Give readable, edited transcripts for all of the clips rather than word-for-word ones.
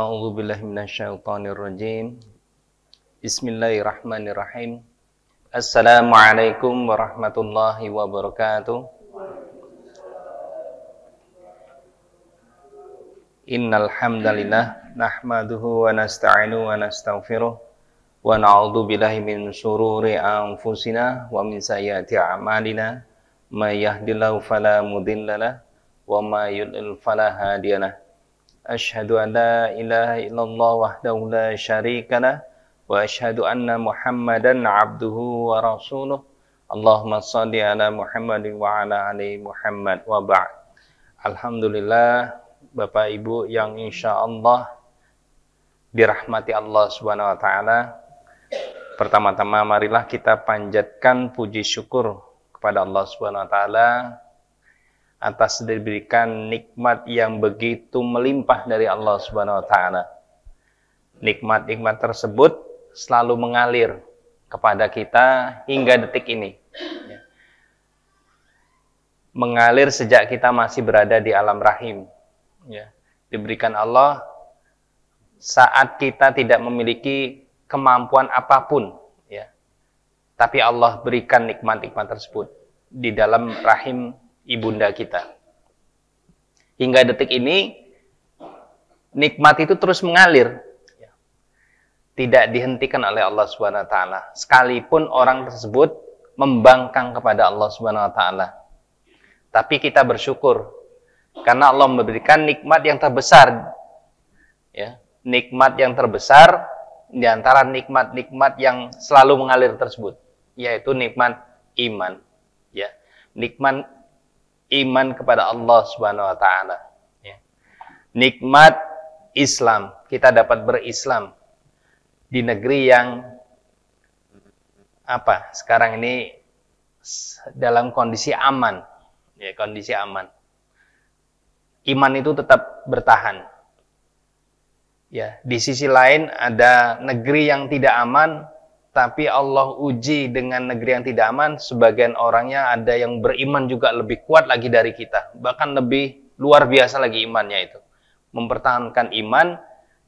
A'udzu billahi minasyaitonir rajim. Bismillahirrahmanirrahim. Assalamualaikum warahmatullahi wabarakatuh. Innal hamdalillah nahmaduhu wa nasta'inuhu wa nastaghfiruh wa na'udzu billahi min shururi anfusina wa min sayyiati a'malina. May yahdihillahu fala mudhillalah wa may yudlil fala hadiyalah. Asyhadu an la ilaha illallah wahdahu la syarikalah wa asyhadu anna Muhammadan abduhu wa rasuluh. Allahumma shalli ala Muhammadin wa ala ali Muhammad wa ba'd. Alhamdulillah, Bapak Ibu yang insyaallah dirahmati Allah Subhanahu wa taala. Pertama-tama marilah kita panjatkan puji syukur kepada Allah Subhanahu wa taala atas diberikan nikmat yang begitu melimpah dari Allah Subhanahu wa taala. Nikmat-nikmat tersebut selalu mengalir kepada kita hingga detik ini. Mengalir sejak kita masih berada di alam rahim. Diberikan Allah saat kita tidak memiliki kemampuan apapun. Tapi Allah berikan nikmat-nikmat tersebut di dalam rahim ibunda kita. Hingga detik ini, nikmat itu terus mengalir. Tidak dihentikan oleh Allah Subhanahu wa taala. Sekalipun orang tersebut membangkang kepada Allah Subhanahu wa taala. Tapi kita bersyukur karena Allah memberikan nikmat yang terbesar. Nikmat yang terbesar di antara nikmat-nikmat yang selalu mengalir tersebut, yaitu nikmat iman. Nikmat iman kepada Allah Subhanahu wa taala. Nikmat Islam, kita dapat berislam di negeri yang sekarang ini dalam kondisi aman. Kondisi aman. Iman itu tetap bertahan. Di sisi lain ada negeri yang tidak aman, tapi Allah uji dengan negeri yang tidak aman. Sebagian orangnya ada yang beriman juga lebih kuat lagi dari kita. Bahkan lebih luar biasa lagi imannya itu. Mempertahankan iman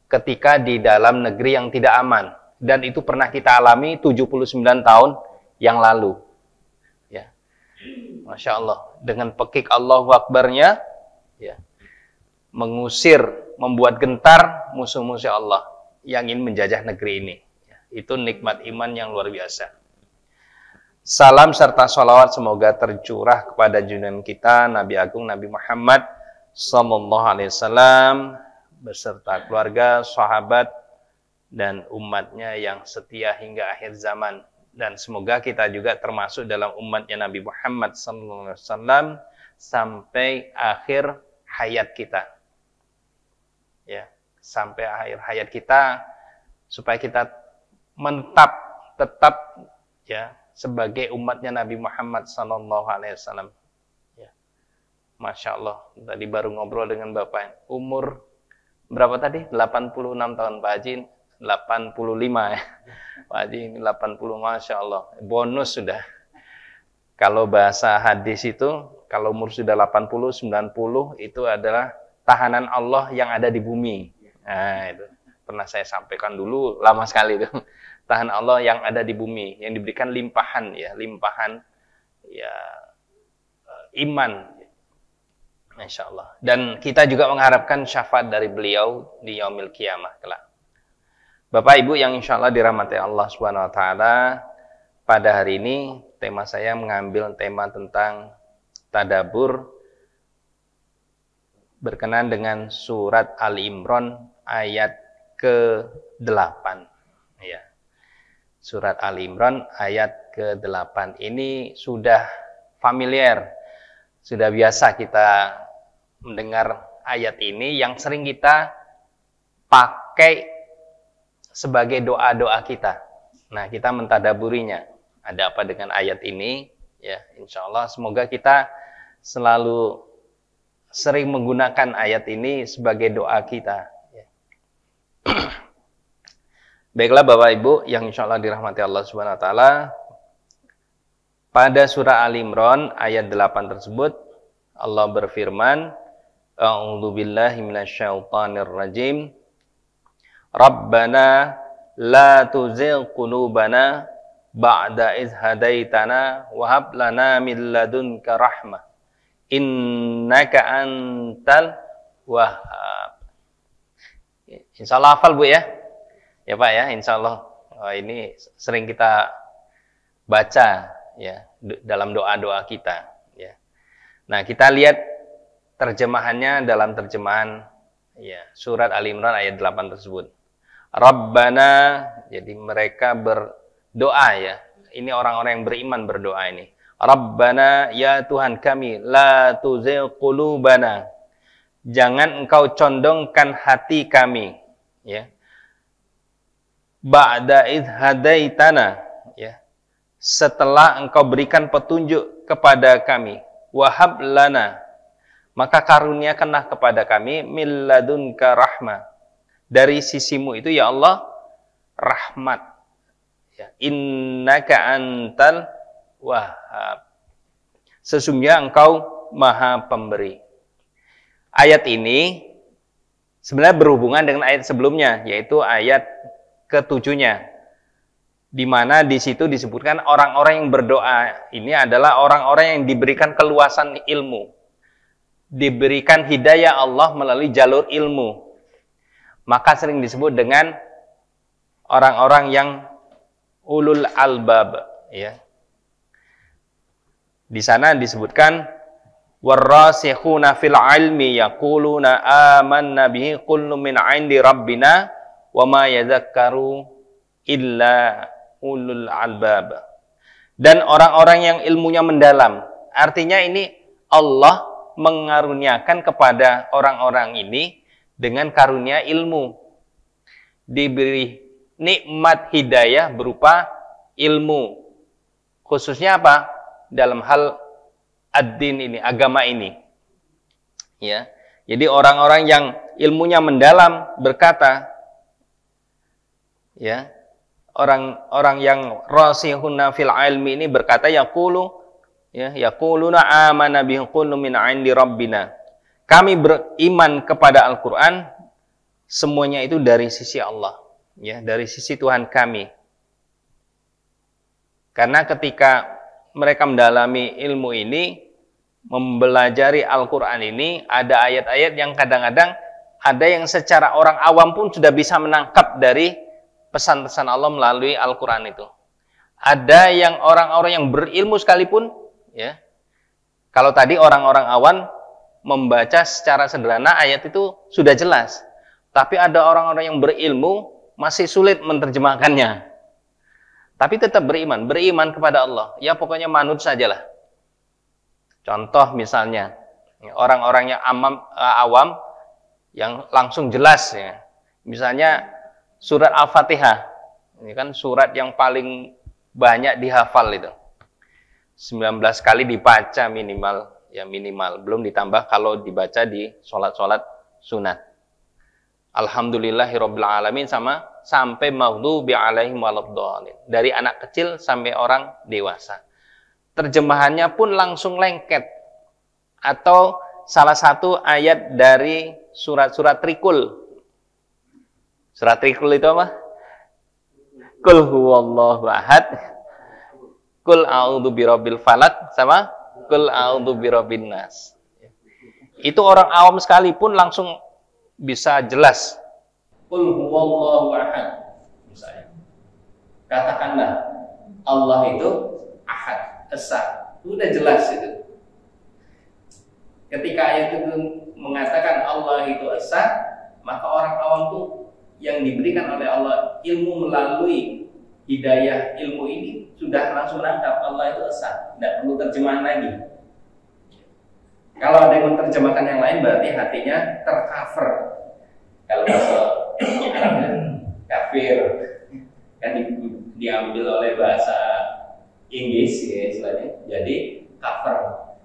ketika di dalam negeri yang tidak aman. Dan itu pernah kita alami 79 tahun yang lalu. Masya Allah. Dengan pekik Allahu Akbarnya, mengusir, membuat gentar musuh-musuh Allah yang ingin menjajah negeri ini. Itu nikmat iman yang luar biasa. Salam serta sholawat semoga tercurah kepada junjungan kita Nabi Agung Nabi Muhammad sallallahu alaihi wasallam beserta keluarga, sahabat dan umatnya yang setia hingga akhir zaman. Dan semoga kita juga termasuk dalam umatnya Nabi Muhammad sallallahu alaihi wasallam sampai akhir hayat kita. Sampai akhir hayat kita, supaya kita tetap sebagai umatnya Nabi Muhammad sallallahu alaihi wasallam. Masya Allah, tadi baru ngobrol dengan Bapak. Umur berapa tadi? 86 tahun Pak Haji. 85 ya. Pak Haji 80, Masya Allah. Bonus sudah. Kalau bahasa hadis itu, kalau umur sudah 80, 90, itu adalah tahanan Allah yang ada di bumi. Nah, itu pernah saya sampaikan dulu, lama sekali itu. Tahanan Allah yang ada di bumi, yang diberikan limpahan iman. Masya Allah. Dan kita juga mengharapkan syafaat dari beliau di yaumil qiyamah kelak. Bapak Ibu yang insya Allah dirahmati Allah Subhanahu wa taala, pada hari ini tema saya mengambil tema tentang tadabbur berkenaan dengan surat Ali Imran ayat ke-8. Surat Ali Imran ayat ke-8 ini sudah familiar, sudah biasa kita mendengar ayat ini yang sering kita pakai sebagai doa-doa kita. Nah, kita mentadaburinya. Ada apa dengan ayat ini? Insya Allah semoga kita selalu sering menggunakan ayat ini sebagai doa kita. Baiklah Bapak Ibu yang insya Allah dirahmati Allah Subhanahu wa taala. Pada surah Ali Imran ayat 8 tersebut Allah berfirman, A'udzu billahi minasyaitonir rajim. Rabbana la tuzigh qulubana ba'da idh hadaitana wa hab lana min ladunka rahmah innaka antal wahhab. Insyaallah hafal Bu ya. Ya Pak ya, insyaallah. Oh, ini sering kita baca ya dalam doa-doa kita ya. Nah, kita lihat terjemahannya dalam terjemahan ya surat Ali Imran ayat 8 tersebut. Rabbana, jadi mereka berdoa ya. Ini orang-orang yang beriman berdoa ini. Rabbana, ya Tuhan kami, la tuzigh qulubana. Jangan engkau condongkan hati kami ya. Ba'da idh hadaitana ya. Setelah engkau berikan petunjuk kepada kami, wahab lana, maka karuniakanlah kepada kami min ladunka rahmah. Dari sisimu itu ya Allah rahmat. Ya, innaka antal wahhab. Sesungguhnya engkau maha pemberi. Ayat ini sebenarnya berhubungan dengan ayat sebelumnya, yaitu ayat ketujuhnya, di mana di situ disebutkan orang-orang yang berdoa ini adalah orang-orang yang diberikan keluasan ilmu, diberikan hidayah Allah melalui jalur ilmu. Maka sering disebut dengan orang-orang yang ulul albab ya. Di sana disebutkan warrasikhuna fil ilmi yaquluna amanna bihi kullun min 'indi rabbina wa ma yadhakkaru illa ulul albab. Dan orang-orang yang ilmunya mendalam. Artinya ini Allah mengaruniakan kepada orang-orang ini dengan karunia ilmu. Diberi nikmat hidayah berupa ilmu. Khususnya apa? Dalam hal ad-din ini, agama ini. Ya. Jadi orang-orang yang ilmunya mendalam berkata, ya, orang-orang yang rasihuna fil ilmi ini berkata yaquluna amana bihi kullun min 'indi rabbina. Kami beriman kepada Al-Qur'an, semuanya itu dari sisi Allah, ya, dari sisi Tuhan kami. Karena ketika mereka mendalami ilmu ini, mempelajari Al-Qur'an ini, ada ayat-ayat yang kadang-kadang ada yang secara orang awam pun sudah bisa menangkap dari pesan-pesan Allah melalui Al-Quran itu. Ada yang orang-orang yang berilmu sekalipun, ya. Kalau tadi orang-orang awan membaca secara sederhana ayat itu sudah jelas. Tapi ada orang-orang yang berilmu masih sulit menerjemahkannya. Tapi tetap beriman kepada Allah. Ya pokoknya manut sajalah. Contoh misalnya, orang-orang yang awam yang langsung jelas ya. Misalnya surat Al-Fatihah, ini kan surat yang paling banyak dihafal itu. 19 kali dibaca minimal, ya minimal. Belum ditambah kalau dibaca di sholat-sholat sunat. Alhamdulillahirabbil alamin sampai maghdubi alaihim waladdallin. Dari anak kecil sampai orang dewasa. Terjemahannya pun langsung lengket. Atau salah satu ayat dari surat-surat Trikul. Surat Trikul itu apa? Qul huwallahu ahad. Qul a'udzu birabbil falaq sama qul a'udzu birabbin nas. Itu orang awam sekalipun langsung bisa jelas. Qul huwallahu ahad. Misalnya. Katakanlah Allah itu ahad, esa. Sudah jelas itu. Ketika ayat itu mengatakan Allah itu esa, maka orang awam tuh yang diberikan oleh Allah ilmu melalui hidayah ilmu ini sudah langsung menangkap Allah itu esa, tidak perlu terjemahan lagi. Kalau ada yang menerjemahkan yang lain berarti hatinya tercover. Kalau bahasa Arabnya kafir kan diambil oleh bahasa Inggris ya istilahnya. Jadi cover,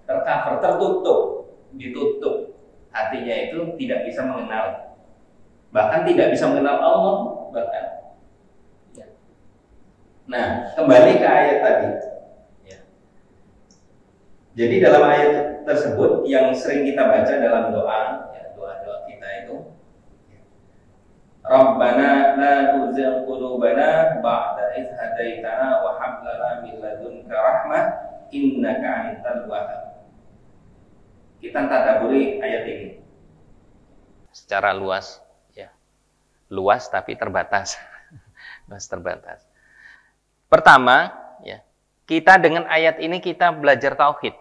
tercover, tertutup, ditutup. Hatinya itu tidak bisa mengenal. Bahkan tidak bisa mengenal Allah bahkan. Ya. Nah, kembali ke ayat tadi. Ya. Jadi dalam ayat tersebut yang sering kita baca dalam doa, ya, doa-doa kita itu, Rabbana la tuzigh qulubana ba'da idh hadaitana wa hab lana min ladunka rahmah innaka antal wahhab. Kita tadabburi ayat ini secara luas, ya. Luas tapi terbatas. Luas terbatas. Pertama, ya, kita dengan ayat ini kita belajar tauhid.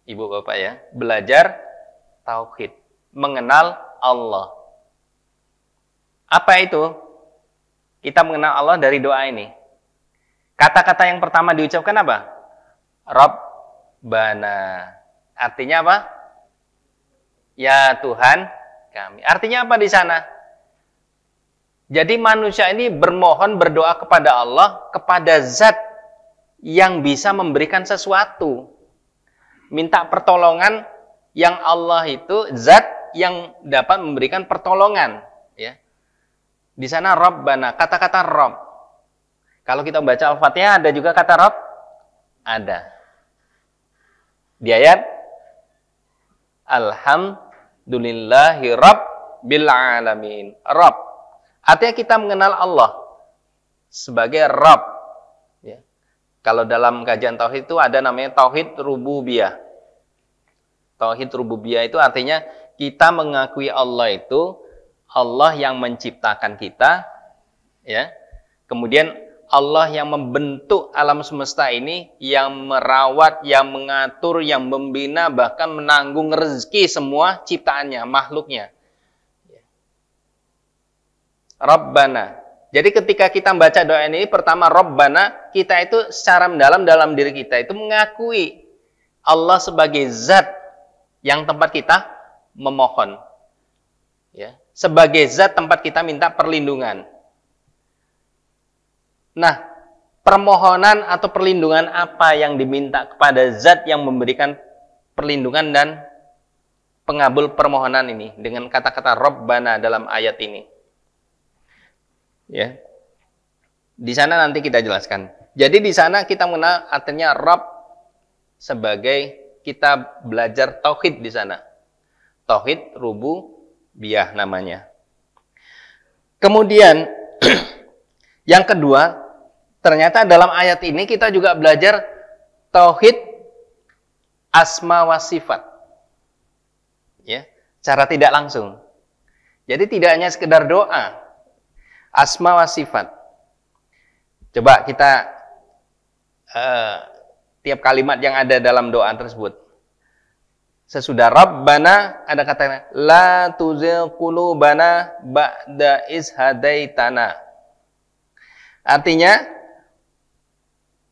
Ibu bapak ya, belajar tauhid, mengenal Allah. Apa itu? Kita mengenal Allah dari doa ini. Kata-kata yang pertama diucapkan apa? Rabbana. Artinya apa? Ya Tuhan kami. Artinya apa di sana? Jadi manusia ini bermohon, berdoa kepada Allah, kepada zat yang bisa memberikan sesuatu. Minta pertolongan yang Allah itu zat yang dapat memberikan pertolongan, ya. Di sana Rabbana, kata-kata Rabb. Kalau kita baca Al-Fatihah ada juga kata Rabb? Ada. Di ayat Alhamdulillahi Rabbil Alamin. Rabb. Artinya kita mengenal Allah sebagai Rabb. Ya. Kalau dalam kajian Tauhid itu ada namanya Tauhid Rububiyah. Tauhid Rububiyah itu artinya kita mengakui Allah itu Allah yang menciptakan kita, ya. Kemudian Allah yang membentuk alam semesta ini, yang merawat, yang mengatur, yang membina, bahkan menanggung rezeki semua ciptaannya, makhluknya. Rabbana. Jadi ketika kita membaca doa ini, pertama Rabbana, kita itu secara mendalam dalam diri kita itu mengakui Allah sebagai zat yang tempat kita memohon. Ya. Sebagai zat tempat kita minta perlindungan. Nah, permohonan atau perlindungan apa yang diminta kepada zat yang memberikan perlindungan dan pengabul permohonan ini dengan kata-kata Rabbana dalam ayat ini? Ya. Di sana nanti kita jelaskan. Jadi di sana kita mengenal artinya Rabb sebagai kita belajar tauhid di sana. Tauhid rububiyah namanya. Kemudian yang kedua, ternyata dalam ayat ini kita juga belajar tauhid asma wa sifat. Ya, cara tidak langsung. Jadi tidak hanya sekedar doa. Asma wa sifat. Coba kita tiap kalimat yang ada dalam doa tersebut. Sesudah Rabbana ada kata la tuzigh qulubana ba'da iz hadaitana. Artinya,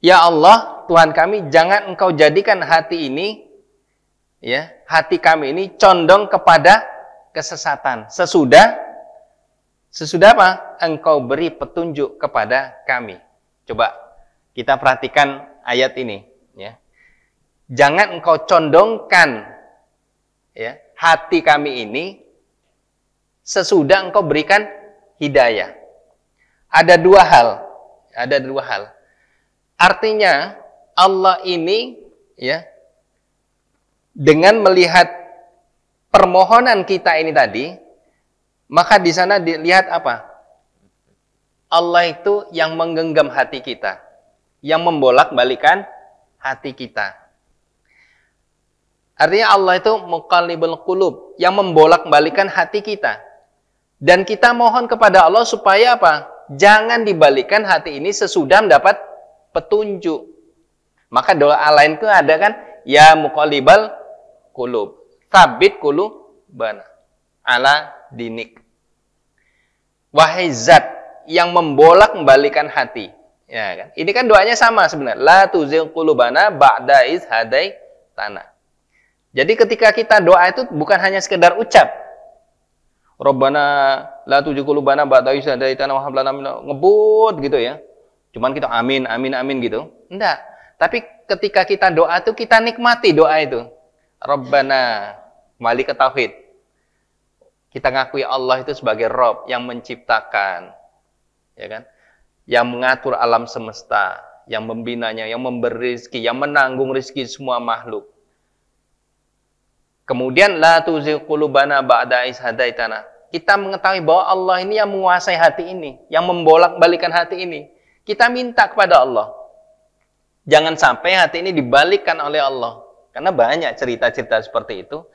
ya Allah, Tuhan kami, jangan Engkau jadikan hati ini, ya, hati kami ini condong kepada kesesatan. Sesudah apa? Engkau beri petunjuk kepada kami. Coba kita perhatikan ayat ini, ya. Jangan Engkau condongkan, ya, hati kami ini sesudah Engkau berikan hidayah. Ada dua hal. Artinya Allah ini, ya, dengan melihat permohonan kita ini tadi, maka di sana dilihat apa? Allah itu yang menggenggam hati kita, yang membolak-balikan hati kita. Artinya Allah itu muqallibul qulub, yang membolak-balikan hati kita. Dan kita mohon kepada Allah supaya apa? Jangan dibalikan hati ini sesudah mendapat petunjuk. Maka doa lain itu ada kan? Ya muqallibal qulub, tsabit qulubana ala dinik. Wahai zat yang membolak-balikan hati. Ya kan? Ini kan doanya sama sebenarnya. La tuzigh qulubana ba'da iz hadaitana. Jadi ketika kita doa itu bukan hanya sekedar ucap. Rabbana la tuzigh qulubana ba'da iz hadaitana wa hab lana min ngebut gitu ya. Cuman kita amin amin amin gitu. Enggak. Tapi ketika kita doa itu kita nikmati doa itu. Rabbana, kembali ke tauhid. Kita ngakui Allah itu sebagai Rabb yang menciptakan, ya kan? Yang mengatur alam semesta, yang membinanya, yang memberi rezeki, yang menanggung rezeki semua makhluk. Kemudian la tuzigh qulubana ba'da iz hadaitana. kita mengetahui bahwa Allah ini yang menguasai hati ini, yang membolak-balikan hati ini. Kita minta kepada Allah. Jangan sampai hati ini dibalikkan oleh Allah. Karena banyak cerita-cerita seperti itu.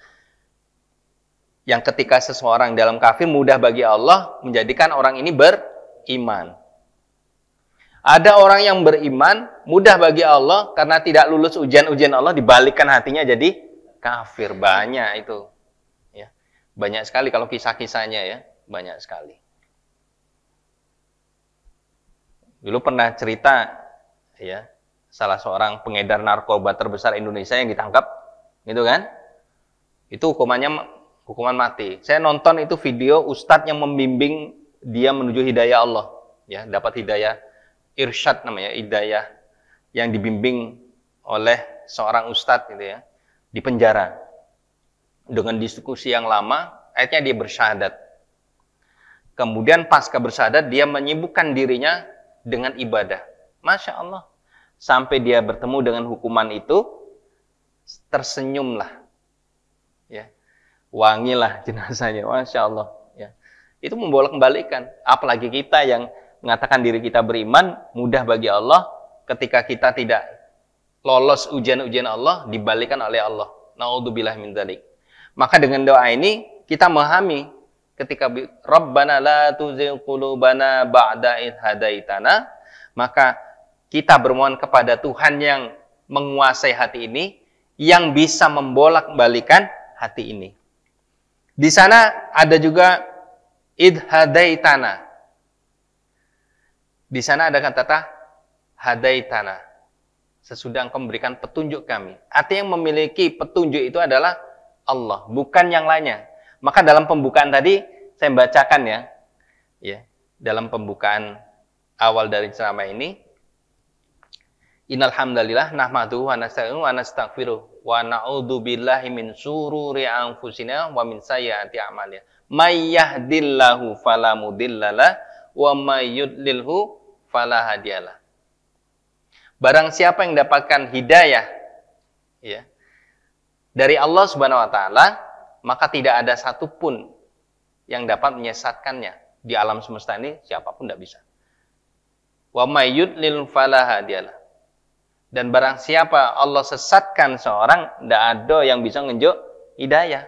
Yang ketika seseorang dalam kafir mudah bagi Allah menjadikan orang ini beriman. Ada orang yang beriman mudah bagi Allah karena tidak lulus ujian-ujian Allah, dibalikkan hatinya jadi kafir. Banyak itu. Ya. Banyak sekali kalau kisah-kisahnya ya, banyak sekali. Dulu pernah cerita ya, salah seorang pengedar narkoba terbesar Indonesia yang ditangkap, gitu kan? Itu hukuman mati. Saya nonton itu video ustadz yang membimbing dia menuju hidayah Allah, ya, dapat hidayah irsyad namanya, hidayah yang dibimbing oleh seorang ustadz gitu ya, di penjara. Dengan diskusi yang lama, akhirnya dia bersyahadat. Kemudian pasca bersyahadat dia menyibukkan dirinya dengan ibadah. Masya Allah. Sampai dia bertemu dengan hukuman itu, tersenyumlah. Ya. Wangilah jenazahnya, Masya Allah. Ya. Itu membolak-balikan. Apalagi kita yang mengatakan diri kita beriman, mudah bagi Allah, ketika kita tidak lolos ujian-ujian Allah, dibalikan oleh Allah. Na'udzubillah min dzalik. Maka dengan doa ini, kita memahami ketika Rabbana la tuzigh qulubana ba'da idh hadaitana, maka kita bermohon kepada Tuhan yang menguasai hati ini, yang bisa membolak-balikan hati ini. Di sana ada juga idh hadaitana. Di sana ada kata hadaitana. Sesudah engkau memberikan petunjuk kami. Artinya yang memiliki petunjuk itu adalah Allah, bukan yang lainnya. Maka dalam pembukaan tadi saya bacakan ya, dalam pembukaan awal dari ceramah ini, innal hamdalillah nahmaduhu wa nasta'inuhu wa nastaghfiruh wa na'udzu billahi min syururi anfusina wa min sayyiati a'malina. May yahdillahu fala mudhillalah wa may yudlilhu fala hadiyalah. Barang siapa yang dapatkan hidayah ya, dari Allah Subhanahu wa taala, maka tidak ada satupun yang dapat menyesatkannya di alam semesta ini, siapapun tidak bisa. Wa may yudlil fala hadiyalah. Dan barang siapa Allah sesatkan seorang, tidak ada yang bisa ngenjuk hidayah.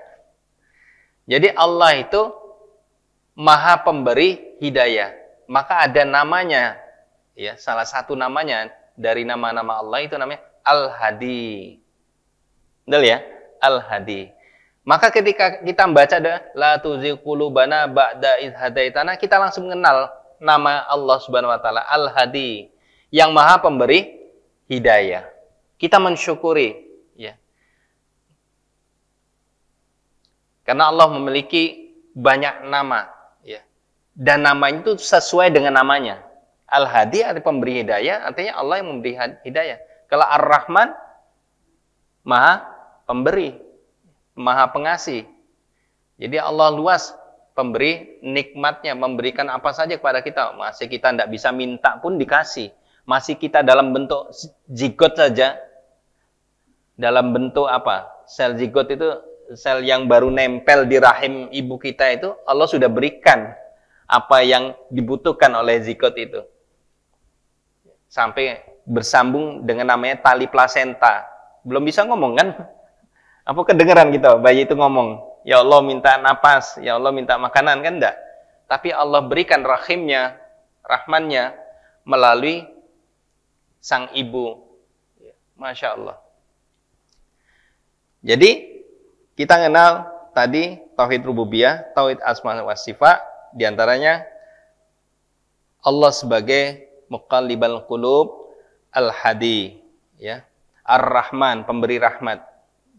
Jadi Allah itu Maha Pemberi hidayah. Maka ada namanya, ya, salah satu namanya dari nama-nama Allah itu namanya Al-Hadi. Betul ya? Al-Hadi. Maka ketika kita membaca la tuzigh qulubana ba'da idh hadaitana, kita langsung mengenal nama Allah Subhanahu wa taala Al-Hadi, yang Maha Pemberi hidayah. Kita mensyukuri ya. Karena Allah memiliki banyak nama ya. Dan namanya itu sesuai dengan namanya. Al-Hadi artinya pemberi hidayah, artinya Allah yang memberi hidayah. Kalau Ar-Rahman, Maha Pemberi, Maha Pengasih. Jadi Allah luas pemberi nikmatnya, memberikan apa saja kepada kita. Masih kita tidak bisa minta pun dikasih. Masih kita dalam bentuk zigot saja. Dalam bentuk apa? Sel zigot itu sel yang baru nempel di rahim ibu kita itu, Allah sudah berikan apa yang dibutuhkan oleh zigot itu. Sampai bersambung dengan namanya tali plasenta. Belum bisa ngomong kan? Apa kedengeran kita bayi itu ngomong, ya Allah minta napas, ya Allah minta makanan, kan enggak? Tapi Allah berikan rahimnya, rahmannya melalui sang ibu. Masya Allah. Jadi kita kenal tadi tauhid rububiyah, tauhid asma wa sifat, diantaranya Allah sebagai muqallibal qulub, al-hadi, ya, ar-rahman, pemberi rahmat,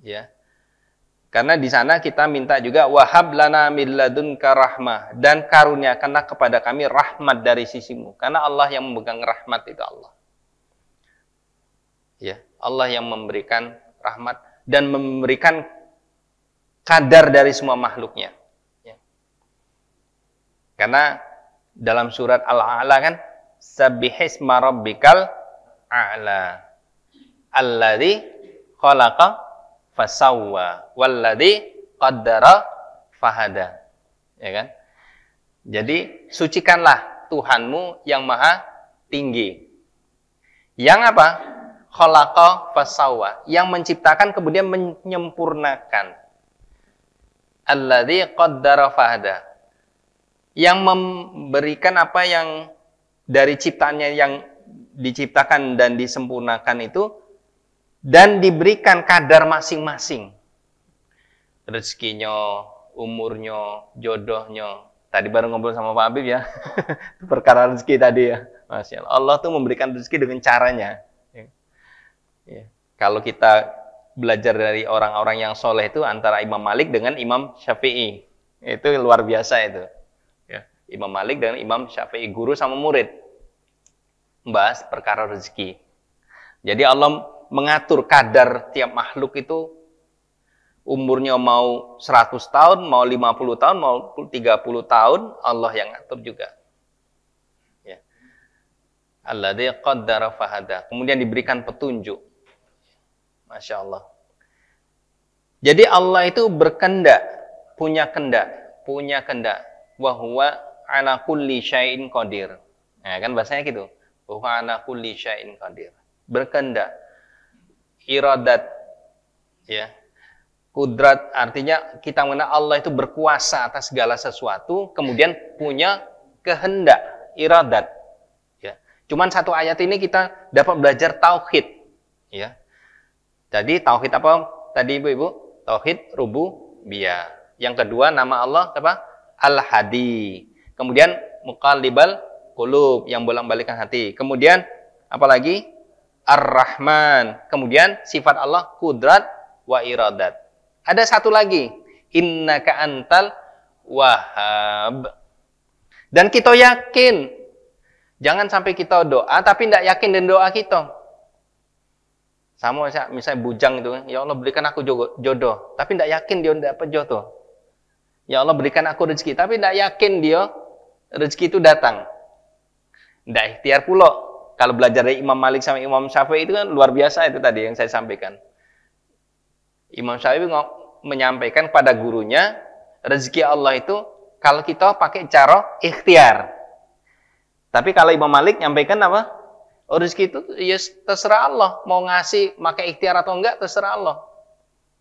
ya. Karena di sana kita minta juga wahab lana min ladunka rahmah, dan karuniakanlah kepada kami rahmat dari sisimu. Karena Allah yang memegang rahmat itu Allah. Ya, Allah yang memberikan rahmat dan memberikan kadar dari semua makhluknya. Ya. Karena dalam surat Al-A'la kan, sabbihisma rabbikal a'la alladzi khalaqa fasawwa walladzi qaddara fahada, ya kan? Jadi sucikanlah Tuhanmu yang maha tinggi. Yang apa? Khalaqa fasawwa, yang menciptakan kemudian menyempurnakan. Alladzi qaddara fahada, yang memberikan apa yang dari ciptaannya yang diciptakan dan disempurnakan itu, dan diberikan kadar masing-masing. Rezekinya, umurnya, jodohnya. Tadi baru ngobrol sama Pak Habib ya. Perkara rezeki tadi ya. Masya Allah. Allah tuh memberikan rezeki dengan caranya. Ya. Kalau kita belajar dari orang-orang yang soleh itu antara Imam Malik dengan Imam Syafi'i. Itu luar biasa itu. Ya. Imam Malik dengan Imam Syafi'i, guru sama murid. Membahas perkara rezeki. Jadi Allah mengatur kadar tiap makhluk itu, umurnya mau 100 tahun, mau 50 tahun, mau 30 tahun, Allah yang ngatur juga. Ya. Alladzi qaddara fahada. Kemudian diberikan petunjuk. Masya Allah. Jadi Allah itu berkendak, punya kendak. Wa huwa ala kulli syai'in qadir. Nah, kan bahasanya gitu. Wa huwa ala kulli syai'in qadir. Berkendak. Iradat. Ya. Kudrat artinya kita mengenal Allah itu berkuasa atas segala sesuatu, kemudian punya kehendak, iradat. Ya. Cuman satu ayat ini kita dapat belajar tauhid. Ya. Jadi tauhid apa tadi Ibu? Tauhid rububiyah. Yang kedua nama Allah apa? Al-Hadi. Kemudian muqallibal qulub, yang bolak-balikan hati. Kemudian apa lagi? Ar-Rahman. Kemudian sifat Allah kudrat wa iradat. Ada satu lagi, innaka antal wahhab. Dan kita yakin, jangan sampai kita doa tapi tidak yakin dengan doa kita. Sama misalnya bujang itu, ya Allah berikan aku jodoh, tapi tidak yakin dia dapat jodoh. Ya Allah berikan aku rezeki, tapi tidak yakin dia rezeki itu datang. Tidak ikhtiar pula. Kalau belajar dari Imam Malik sama Imam Syafi'i itu kan luar biasa itu tadi yang saya sampaikan. Imam Syafi'i menyampaikan pada gurunya, rezeki Allah itu kalau kita pakai cara ikhtiar. Tapi kalau Imam Malik nyampaikan apa? Oh, rezeki itu ya terserah Allah. Mau ngasih, pakai ikhtiar atau enggak, terserah Allah.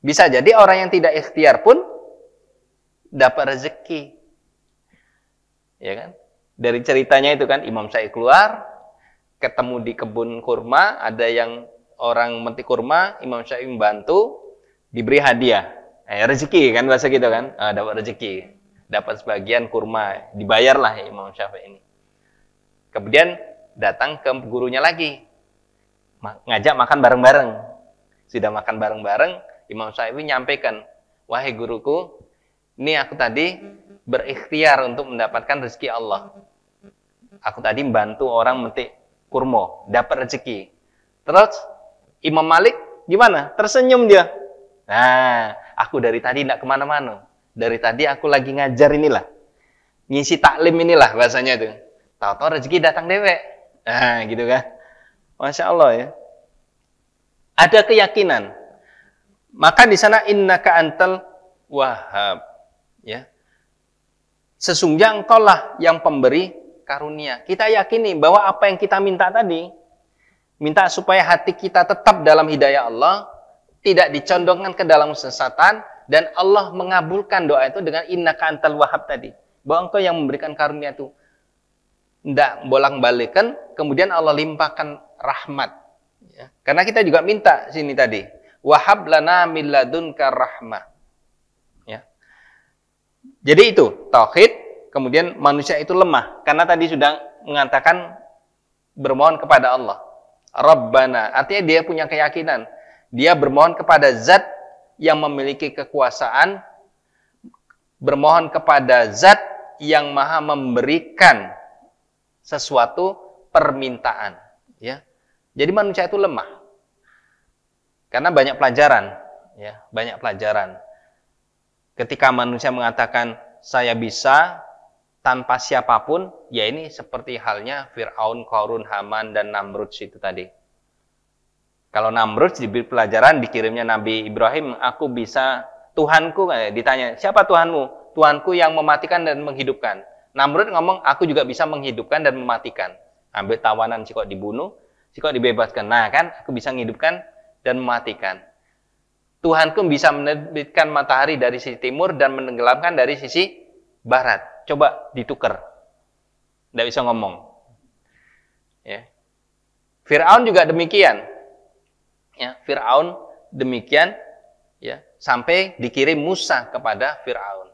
Bisa jadi orang yang tidak ikhtiar pun dapat rezeki. Ya kan? Dari ceritanya itu kan, Imam Syafi'i keluar, ketemu di kebun kurma, ada yang orang memetik kurma, Imam Syafi'i membantu, diberi hadiah. Rezeki kan bahasa gitu kan, dapat rezeki, dapat sebagian kurma, dibayarlah ya Imam Syafi'i ini. Kemudian datang ke gurunya lagi, ngajak makan bareng-bareng. Sudah makan bareng-bareng, Imam Syafi'i menyampaikan, wahai guruku, ini aku tadi berikhtiar untuk mendapatkan rezeki Allah. Aku tadi membantu orang memetik kurma, dapat rezeki. Terus Imam Malik gimana? Tersenyum dia. Nah, aku dari tadi tidak kemana-mana. Dari tadi aku lagi ngajar inilah. Ngisi taklim inilah bahasanya itu. Tahu-tahu rezeki datang dewek. Nah, gitu kan. Masya Allah ya. Ada keyakinan. Maka di sana innaka antal wahhab. Ya. Sesungguhnya engkau lah yang pemberi karunia. Kita yakini bahwa apa yang kita minta tadi, minta supaya hati kita tetap dalam hidayah Allah, tidak dicondongkan ke dalam kesesatan, dan Allah mengabulkan doa itu dengan innaka antal wahhab tadi. Bahwa engkau yang memberikan karunia itu. Tidak bolak-balikan, kemudian Allah limpahkan rahmat. Ya. Karena kita juga minta sini tadi. Wahab lana min ladunka rahmah. Ya. Jadi itu, tauhid, kemudian manusia itu lemah. Karena tadi sudah mengatakan bermohon kepada Allah. Rabbana, artinya dia punya keyakinan. Dia bermohon kepada zat yang memiliki kekuasaan, bermohon kepada zat yang maha memberikan sesuatu permintaan. Ya. Jadi manusia itu lemah. Karena banyak pelajaran. Ya, banyak pelajaran. Ketika manusia mengatakan, saya bisa tanpa siapapun, ya ini seperti halnya Fir'aun, Qarun, Haman, dan Namrud itu tadi. Kalau Namrud diberi pelajaran, dikirimnya Nabi Ibrahim, aku bisa, Tuhanku, ditanya, siapa Tuhanmu? Tuhanku yang mematikan dan menghidupkan. Namrud ngomong, aku juga bisa menghidupkan dan mematikan. Ambil tawanan, si kok dibunuh, si kok dibebaskan. Nah kan, aku bisa menghidupkan dan mematikan. Tuhanku bisa menerbitkan matahari dari sisi timur dan menenggelamkan dari sisi barat. Coba ditukar. Tidak bisa ngomong. Ya. Fir'aun juga demikian. Ya, Fir'aun demikian, ya, sampai dikirim Musa kepada Fir'aun.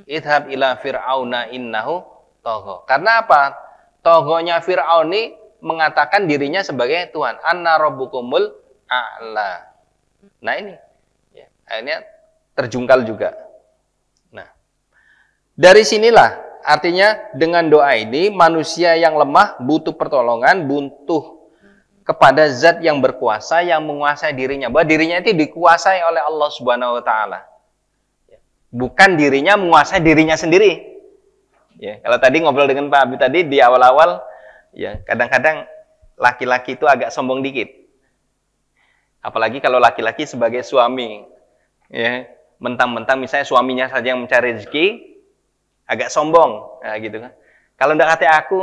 Idhab ila Fir'auna innahu tagha. Karena apa? Taghonya Fir'aun ini mengatakan dirinya sebagai Tuhan. Anna rabbukumul a'la. Nah ini, ya, akhirnya terjungkal juga. Nah, dari sinilah artinya dengan doa ini manusia yang lemah butuh pertolongan, butuh kepada zat yang berkuasa yang menguasai dirinya. Bahwa dirinya itu dikuasai oleh Allah Subhanahu wa taala. Bukan dirinya menguasai dirinya sendiri. Ya, kalau tadi ngobrol dengan Pak Habib tadi di awal-awal, ya, kadang-kadang laki-laki itu agak sombong dikit. Apalagi kalau laki-laki sebagai suami, ya, mentang-mentang misalnya suaminya saja yang mencari rezeki, agak sombong, nah, gitu kan. Kalau ndak kata aku,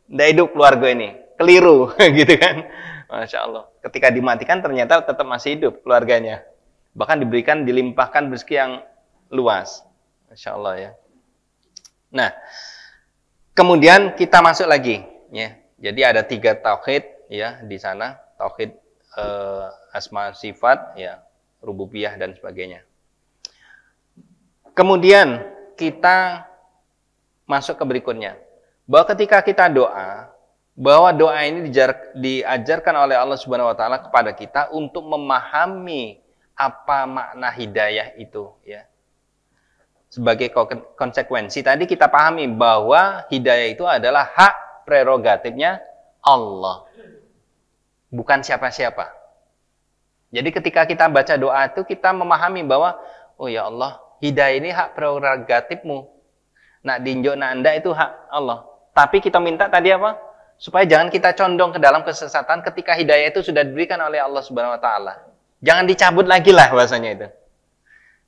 ndak hidup keluarga ini. Keliru, gitu kan. Masya Allah. Ketika dimatikan ternyata tetap masih hidup keluarganya. Bahkan diberikan, dilimpahkan rezeki yang luas. Masya Allah ya. Nah, kemudian kita masuk lagi. Ya. Jadi ada 3 tauhid ya di sana. Tauhid asma sifat, ya, rububiyah dan sebagainya. Kemudian kita masuk ke berikutnya. Bahwa ketika kita doa, bahwa doa ini diajarkan oleh Allah Subhanahu wa taala kepada kita untuk memahami apa makna hidayah itu, ya. Sebagai konsekuensi tadi kita pahami bahwa hidayah itu adalah hak prerogatifnya Allah. Bukan siapa-siapa. Jadi ketika kita baca doa itu kita memahami bahwa oh ya Allah, hidayah ini hak prerogatifmu. Nak dinjok nak anda itu hak Allah. Tapi kita minta tadi apa? Supaya jangan kita condong ke dalam kesesatan ketika hidayah itu sudah diberikan oleh Allah Subhanahu wa taala. Jangan dicabut lagi lah bahasanya itu.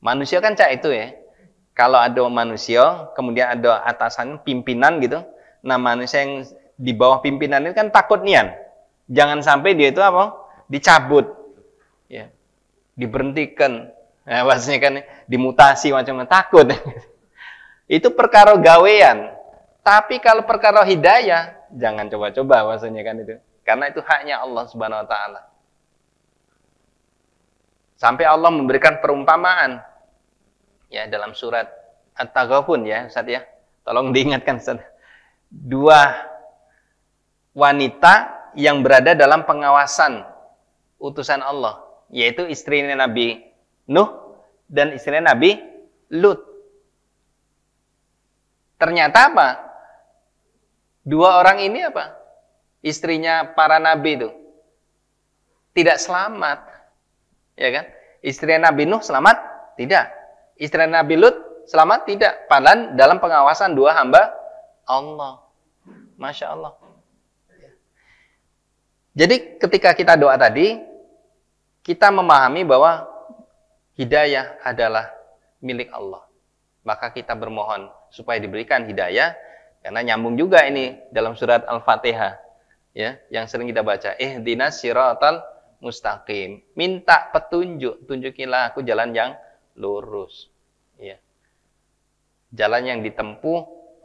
Manusia kan cak itu ya. Kalau ada manusia, kemudian ada atasan pimpinan gitu. Nah, manusia yang di bawah pimpinan itu kan takut nian. Jangan sampai dia itu apa? Dicabut. Ya. Diberhentikan. Nah, bahasanya kan dimutasi macam-macam, takut. Itu perkara gawean. Tapi kalau perkara hidayah, jangan coba-coba bahasanya kan itu. Karena itu haknya Allah Subhanahu wa taala. Sampai Allah memberikan perumpamaan ya dalam surat At-Taghabun ya, Ustaz ya. Tolong diingatkan Ustaz. 2 wanita yang berada dalam pengawasan utusan Allah, yaitu istrinya Nabi Nuh dan istrinya Nabi Lut. Ternyata apa? 2 orang ini apa? Istrinya para nabi itu tidak selamat. Ya kan? Istrinya Nabi Nuh selamat? Tidak. Istrinya Nabi Lut selamat? Tidak. Padahal dalam pengawasan 2 hamba Allah. Masya Allah. Jadi ketika kita doa tadi, kita memahami bahwa hidayah adalah milik Allah. Maka kita bermohon supaya diberikan hidayah. Karena nyambung juga ini dalam surat Al-Fatihah, ya, yang sering kita baca. Ihdinas siratal mustaqim. Minta petunjuk, tunjukilah aku jalan yang lurus. Ya. Jalan yang ditempuh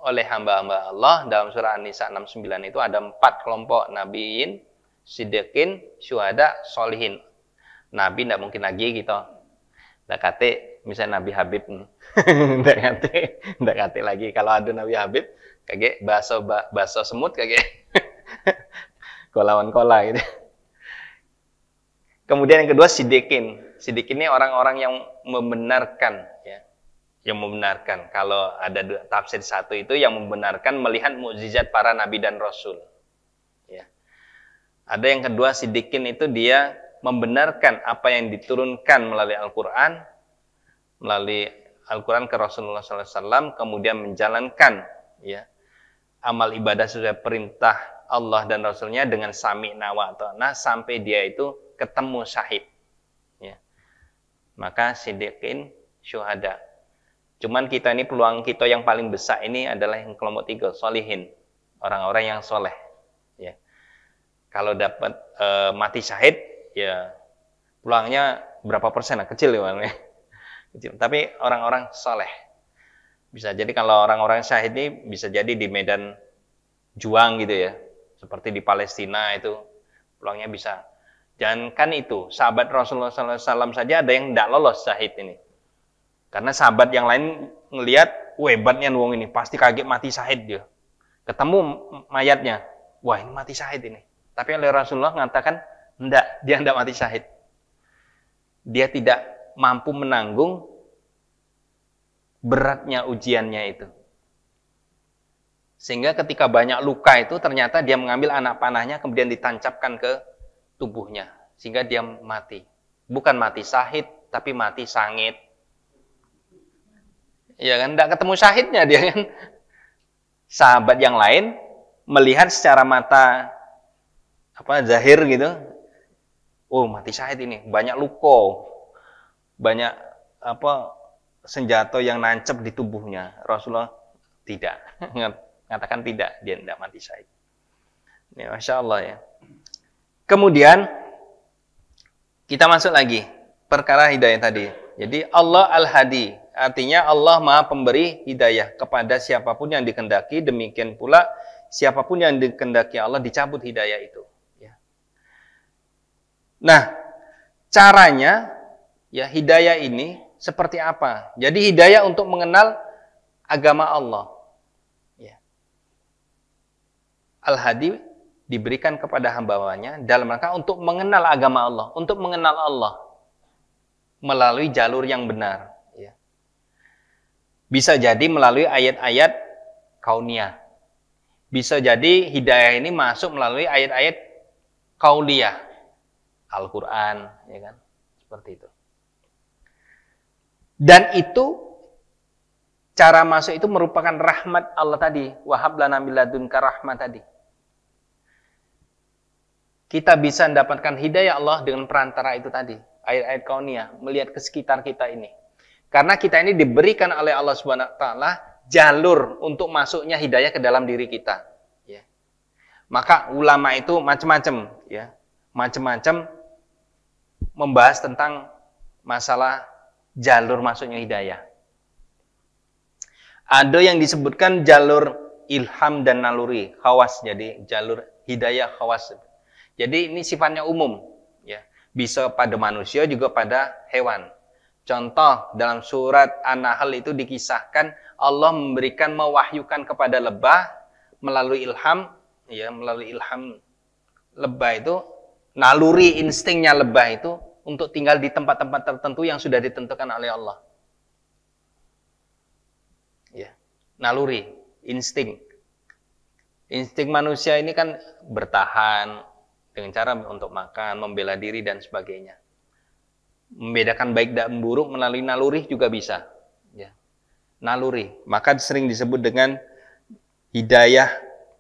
oleh hamba-hamba Allah dalam surah An-Nisa 69 itu ada 4 kelompok nabiin, siddiqin, syuhada, solihin. Nabi tidak mungkin lagi gitu. Tidak kate, misalnya Nabi Habib. Tidak kate lagi. Kalau ada Nabi Habib, kayak baso semut kayak kolawan kola gitu. Kemudian yang kedua siddiqin. Siddiqin ini orang-orang yang membenarkan, ya. Yang membenarkan. Kalau ada tafsir satu itu yang membenarkan melihat mukjizat para nabi dan rasul. Ya. Ada yang kedua siddiqin itu dia membenarkan apa yang diturunkan melalui Al-Qur'an ke Rasulullah SAW, kemudian menjalankan, ya, amal ibadah sesuai perintah Allah dan Rasulnya dengan sami'na wa ata'na sampai dia itu ketemu syahid. Ya. Maka siddiqin, syuhada. Cuman kita ini peluang kita yang paling besar ini adalah yang kelompok 3, solihin, orang-orang yang soleh. Ya. Kalau dapat mati syahid, ya peluangnya berapa persen? Kecil ya, kecil. Tapi orang-orang soleh. Bisa jadi kalau orang-orang syahid ini bisa jadi di medan juang gitu ya. Seperti di Palestina itu, peluangnya bisa. Jangankan itu, sahabat Rasulullah SAW saja ada yang tidak lolos syahid ini. Karena sahabat yang lain ngelihat, hebatnya wong ini, pasti kaget mati syahid dia. Ketemu mayatnya, wah ini mati syahid ini. Tapi oleh Rasulullah mengatakan, enggak, dia tidak mati syahid. Dia tidak mampu menanggung beratnya ujiannya itu. Sehingga ketika banyak luka itu, ternyata dia mengambil anak panahnya, kemudian ditancapkan ke tubuhnya. Sehingga dia mati. Bukan mati syahid, tapi mati sangit. Ya kan, tidak ketemu syahidnya dia kan. Sahabat yang lain melihat secara mata zahir gitu. Oh, mati syahid ini, banyak luka. Banyak senjata yang nancep di tubuhnya. Rasulullah tidak. Mengatakan tidak, dia tidak mati syahid. Ya, Masya Allah ya. Kemudian kita masuk lagi perkara hidayah tadi. Jadi Allah Al-Hadi, artinya Allah Maha Pemberi hidayah kepada siapapun yang dikehendaki. Demikian pula siapapun yang dikehendaki Allah dicabut hidayah itu. Ya. Nah, caranya ya hidayah ini seperti apa? Jadi hidayah untuk mengenal agama Allah. Ya. Al-Hadi diberikan kepada hamba-hambanya dalam rangka untuk mengenal agama Allah, untuk mengenal Allah melalui jalur yang benar. Ya. Bisa jadi melalui ayat-ayat kauniyah. Bisa jadi hidayah ini masuk melalui ayat-ayat kauliyah, Al-Quran, ya kan? Seperti itu. Dan itu cara masuk itu merupakan rahmat Allah tadi, wahab lana min ladunka rahmat tadi. Kita bisa mendapatkan hidayah Allah dengan perantara itu tadi, ayat-ayat kauniyah, melihat ke sekitar kita ini. Karena kita ini diberikan oleh Allah Subhanahu wa taala jalur untuk masuknya hidayah ke dalam diri kita, ya. Maka ulama itu macam-macam, ya. Macam-macam membahas tentang masalah jalur masuknya hidayah. Ada yang disebutkan jalur ilham dan naluri, khawas, jadi jalur hidayah khawas. Jadi ini sifatnya umum, ya. Bisa pada manusia juga pada hewan. Contoh dalam surat An-Nahl itu dikisahkan Allah memberikan mewahyukan kepada lebah melalui ilham, ya, melalui ilham lebah itu, naluri instingnya lebah itu untuk tinggal di tempat-tempat tertentu yang sudah ditentukan oleh Allah. Ya, naluri, insting. Insting manusia ini kan bertahan dengan cara untuk makan, membela diri dan sebagainya. Membedakan baik dan buruk melalui naluri juga bisa. Ya. Naluri, maka sering disebut dengan hidayah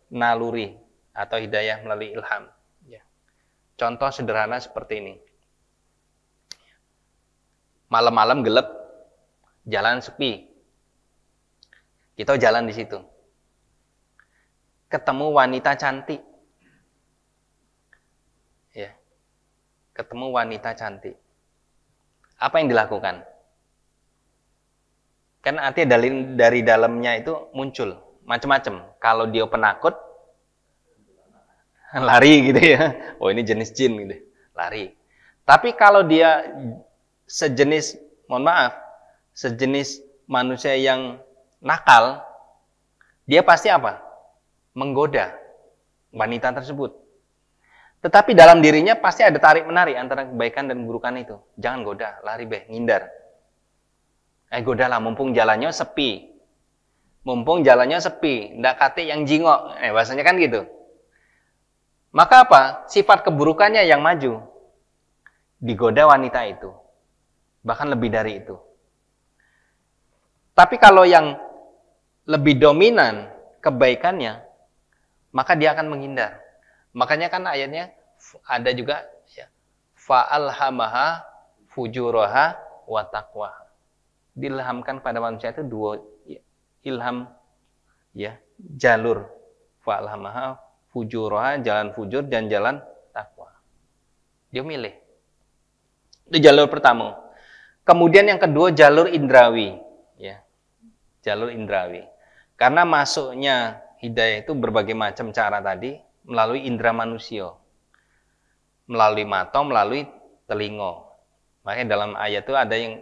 naluri atau hidayah melalui ilham. Ya. Contoh sederhana seperti ini. Malam-malam gelap, jalan sepi. Kita jalan di situ. Ketemu wanita cantik. Ya. Ketemu wanita cantik. Apa yang dilakukan? Kan artinya dari dalamnya itu muncul macam-macam. Kalau dia penakut, lari gitu ya. Oh ini jenis jin gitu, lari. Tapi kalau dia sejenis, mohon maaf, sejenis manusia yang nakal, dia pasti apa? Menggoda wanita tersebut. Tetapi dalam dirinya pasti ada tarik-menarik antara kebaikan dan keburukan itu. Jangan goda, lari beh, ngindar. Godalah, mumpung jalannya sepi. Mumpung jalannya sepi, ndak kate yang jingok. Bahasanya kan gitu. Maka apa? Sifat keburukannya yang maju. Digoda wanita itu. Bahkan lebih dari itu. Tapi kalau yang lebih dominan kebaikannya, maka dia akan menghindar. Makanya kan ayatnya ada juga ya, fa'alhamaha fujuraha wa taqwaha. Diilhamkan pada manusia itu dua ilham, ya, jalur. Fa'alhamaha fujuraha, jalan fujur dan jalan takwa. Dia milih. Itu jalur pertama. Kemudian yang kedua jalur indrawi, ya. Jalur indrawi. Karena masuknya hidayah itu berbagai macam cara tadi melalui indera manusia. Melalui mata, melalui telinga. Makanya dalam ayat itu ada yang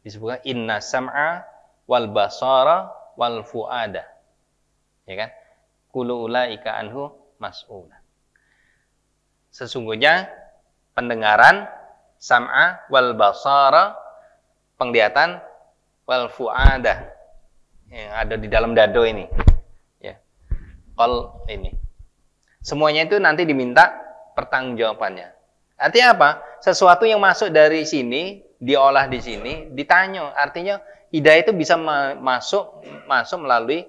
disebutkan inna sam'a wal basara wal fuada. Ya kan? Kullu ulaika anhu mas'ul. Sesungguhnya pendengaran, sam'a wal basara, penglihatan, wal fuada, yang ada di dalam dado ini. Ya. Ini. Semuanya itu nanti diminta pertanggungjawabannya. Artinya apa? Sesuatu yang masuk dari sini, diolah di sini, ditanya. Artinya hidayah itu bisa masuk melalui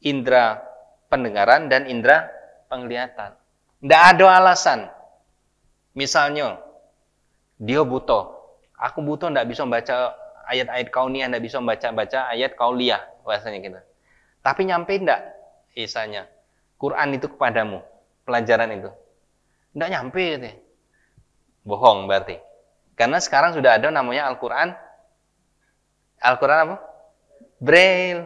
indera pendengaran dan indera penglihatan. Tidak ada alasan. Misalnya, dia buta. Aku buta, tidak bisa membaca ayat-ayat kauniyah, tidak bisa membaca ayat kauliyah, bahasanya gitu. Tapi nyampe tidak, misalnya, Quran itu kepadamu, pelajaran itu. Tidak nyampe, gitu. Bohong berarti. Karena sekarang sudah ada namanya Al-Quran. Al-Quran apa? Braille.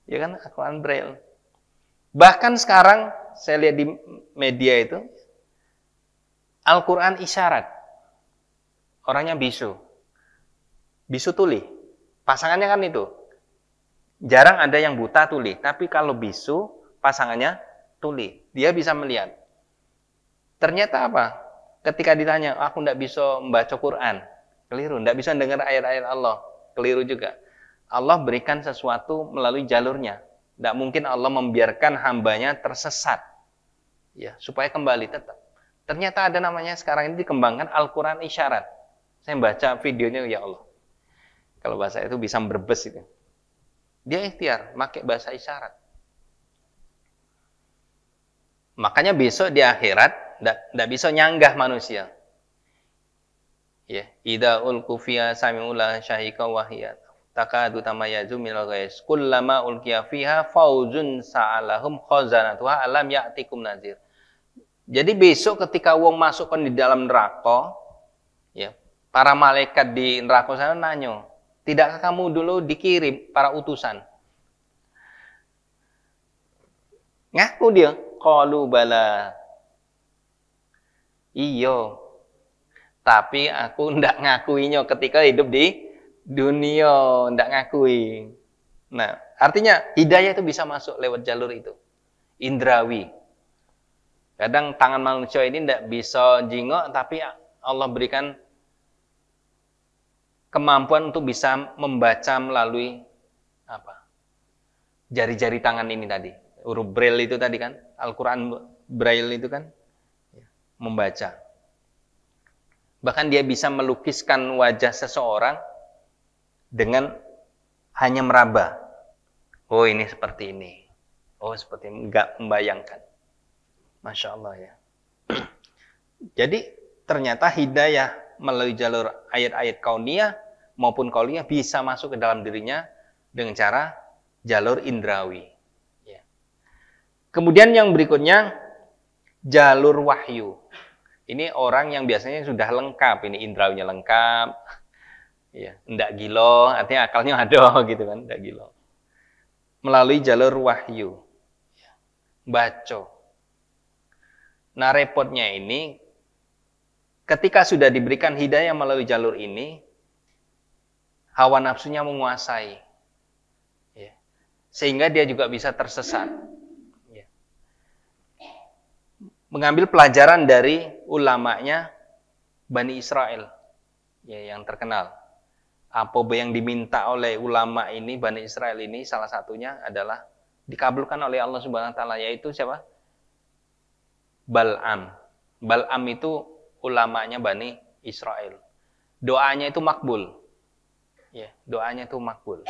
Ya kan, Al-Quran Braille. Bahkan sekarang, saya lihat di media itu, Al-Quran isyarat. Orangnya bisu. Bisu tuli. Pasangannya kan itu. Jarang ada yang buta tuli. Tapi kalau bisu, pasangannya tuli. Dia bisa melihat. Ternyata apa? Ketika ditanya, aku tidak bisa membaca Quran. Keliru. Tidak bisa dengar ayat-ayat Allah. Keliru juga. Allah berikan sesuatu melalui jalurnya. Tidak mungkin Allah membiarkan hambanya tersesat. Ya, supaya kembali tetap. Ternyata ada namanya sekarang ini dikembangkan Al-Quran isyarat. Saya baca videonya, ya Allah. Kalau bahasa itu bisa berbes itu. Dia ikhtiar, pakai bahasa isyarat. Makanya besok di akhirat tidak bisa nyanggah manusia. Ya, idza ulqu fiha sami'ula syahika wahiyat. Takadu tamayazu minal ghais. Kullama ulqiya fiha fauzun sa'alahum khazanatuha alam ya'tikum nazir. Jadi besok ketika wong masukkan di dalam neraka, ya, para malaikat di neraka sana nanya, tidakkah kamu dulu dikirim para utusan? Ngaku dia, qalu bala. Iya. Tapi aku ndak ngakuinya ketika hidup di dunia, ndak ngakui. Nah, artinya hidayah itu bisa masuk lewat jalur itu. Indrawi. Kadang tangan manusia ini ndak bisa jingok, tapi Allah berikan kemampuan untuk bisa membaca melalui apa? Jari-jari tangan ini tadi. Huruf Braille itu tadi kan, Al-Quran Braille itu kan, membaca. Bahkan dia bisa melukiskan wajah seseorang dengan hanya meraba. Oh, ini seperti ini. Oh, seperti ini. Enggak membayangkan. Masya Allah ya. Jadi ternyata hidayah melalui jalur ayat-ayat kauniyah maupun kauliyah bisa masuk ke dalam dirinya dengan cara jalur indrawi. Ya. Kemudian yang berikutnya jalur wahyu. Ini orang yang biasanya sudah lengkap, ini indrawinya lengkap. Ya, ndak gila, artinya akalnya ada gitu kan, ndak gila. Melalui jalur wahyu. Ya. Baca. Nah, repotnya ini ketika sudah diberikan hidayah melalui jalur ini, hawa nafsunya menguasai. Ya. Sehingga dia juga bisa tersesat. Ya. Mengambil pelajaran dari ulamanya Bani Israel, ya, yang terkenal. Apa yang diminta oleh ulama ini, Bani Israel ini, salah satunya adalah dikabulkan oleh Allah Subhanahu Wa Taala, yaitu siapa? Bal'am. Bal'am itu ulamanya Bani Israel. Doanya itu makbul. Ya, doanya itu makbul.